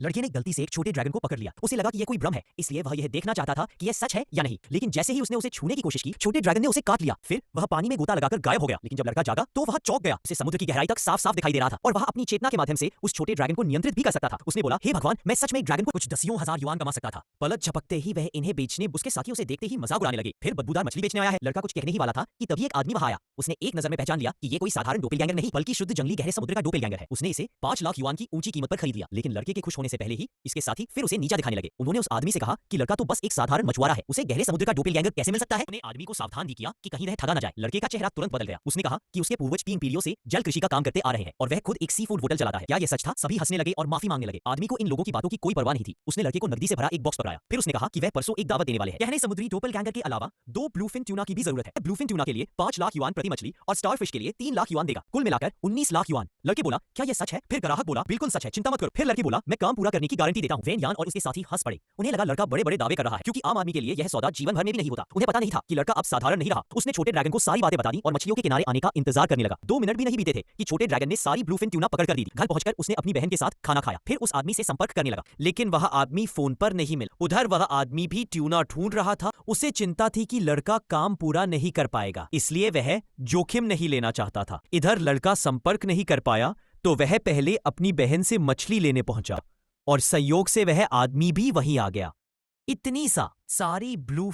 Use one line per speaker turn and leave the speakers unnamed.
लड़के ने गलती से एक छोटे ड्रैगन को पकड़ लिया। उसे लगा कि यह कोई भ्रम है, इसलिए वह यह देखना चाहता था कि यह सच है या नहीं। लेकिन जैसे ही उसने उसे छूने की कोशिश की, छोटे ड्रैगन ने उसे काट लिया। फिर वह पानी में गोता लगाकर गायब हो गया। लेकिन जब लड़का जागा तो वह चौंक गया। उसे समुद्र की गहराई तक साफ साफ दिखाई दे रहा था और वह अपनी चेतना के माध्यम से उस छोटे ड्रैगन को नियंत्रित भी कर सकता था। उसने बोला, हे भगवान, मैं सच में एक ड्रैगन को कुछ दसियों हजार युआन कमा सकता था। पलक झपकते ही वह इन्हें बेचने उसके साथी उसे देखते ही मजाक उड़ाने लगे। फिर बदबूदार मछली बेचने आया है। लड़का कुछ कहने ही वाला था कि तभी एक आदमी वहां आया। उसने एक नजर में पहचान लिया कि ये कोई साधारण डोपेलगैंगर नहीं, बल्कि शुद्ध जंगली गहरे समुद्र का डोपेलगैंगर है। उसने इसे 5 लाख युआन की ऊंची कीमत पर खरीद लिया। लेकिन लड़के के खुश होने से पहले ही इसके साथी फिर उसे नीचा दिखाने लगे। उन्होंने उस आदमी से कहा कि लड़का तो बस एक साधारण मछुआरा है, उसे गहरे समुद्र का डोपेलगैंगर कैसे मिल सकता है। उन्होंने आदमी को सावधान भी किया कि कहीं वह ठगा न जाए। लड़के का चेहरा तुरंत बदल गया। उसने कहा कि उसके पूर्वज 3 पीढ़ियों से जल कृषि का काम करते आ रहे हैं और वह खुद एक सी फूड होटल चलाता है। क्या यह सच था? सभी हंसने लगे और माफी मांगने लगे। आदमी को इन लोगों की बातों की कोई परवाह नहीं थी। उसने लड़के को नकदी से भरा एक बॉक्स पकड़ाया। फिर उसने कहा कि वह परसों एक दावत देने वाले हैं। कहने समुद्री डोपेलगैंगर के अलावा 2 ब्लूफिन ट्यूना की भी जरूरत है। ब्लूफिन ट्यूना के लिए 5 लाख युआन प्रति मछली और स्टारफिश के लिए 3 लाख युआन देगा। कुल मिलाकर 19 लाख युआन। लड़के बोला, क्या यह सच है? फिर ग्राहक बोला, बिल्कुल सच है, चिंता मत करो। फिर लड़की बोला, मैं काम पूरा करने की गारंटी देता हूं। वेन यान और उसके साथी हंस पड़े। उन्हें लगा लड़का बड़े बड़े दावे कर रहा है, क्योंकि आम आदमी के लिए यह सौदा जीवन भर में भी नहीं होता। उन्हें पता नहीं था कि लड़का अब साधारण नहीं रहा। उसने छोटे ड्रैगन को सारी बातें बता दी और मछलियों के किनारे आने का इंतजार करने लगा। 2 मिनट भी नहीं बीते थे कि छोटे ड्रैगन ने सारी ब्लूफिन ट्यूना पकड़ कर दी थी। घर पहुंचकर उसने अपनी बहन के साथ खाना खाया। फिर उस आदमी से संपर्क करने लगा, लेकिन वह आदमी फोन पर नहीं मिला। उधर वह आदमी भी ट्यूना ढूंढ रहा था। उसे चिंता थी कि लड़का काम पूरा नहीं कर पाएगा, इसलिए वह जोखिम नहीं लेना चाहता था। इधर लड़का संपर्क नहीं कर पाया तो वह पहले अपनी बहन से मछली लेने पहुंचा और संयोग से वह आदमी भी वहीं आ गया। इतनी सा सारी ब्लू